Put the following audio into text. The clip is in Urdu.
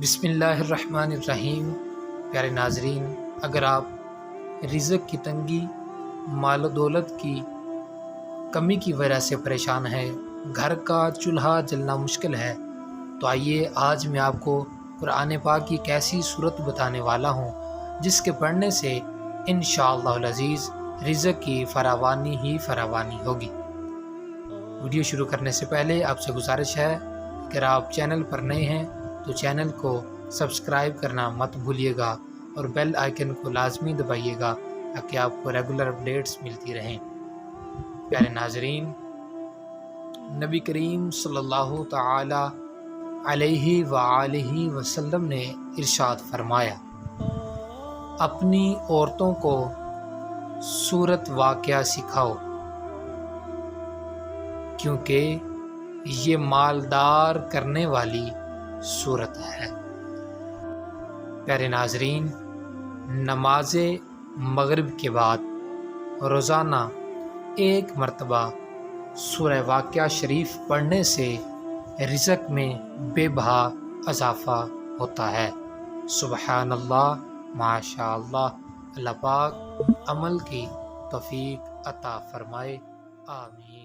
بسم اللہ الرحمن الرحیم۔ پیارے ناظرین، اگر آپ رزق کی تنگی، مال و دولت کی کمی کی وجہ سے پریشان ہیں، گھر کا چولہا جلنا مشکل ہے، تو آئیے آج میں آپ کو قرآن پاک کی ایک ایسی صورت بتانے والا ہوں جس کے پڑھنے سے انشاءاللہ العزیز رزق کی فراوانی ہی فراوانی ہوگی۔ ویڈیو شروع کرنے سے پہلے آپ سے گزارش ہے، اگر آپ چینل پر نئے ہیں تو چینل کو سبسکرائب کرنا مت بھولیے گا اور بیل آئیکن کو لازمی دبائیے گا تاکہ آپ کو ریگولر اپڈیٹس ملتی رہیں۔ پیارے ناظرین، نبی کریم صلی اللہ تعالی علیہ وآلہ وسلم نے ارشاد فرمایا، اپنی عورتوں کو سورت واقعہ سکھاؤ کیونکہ یہ مالدار کرنے والی صورت ہے۔ پیارے ناظرین، نماز مغرب کے بعد روزانہ ایک مرتبہ سورہ واقعہ شریف پڑھنے سے رزق میں بے بہا اضافہ ہوتا ہے۔ سبحان اللہ، ماشاء اللہ، اللہ پاک عمل کی توفیق عطا فرمائے، آمین۔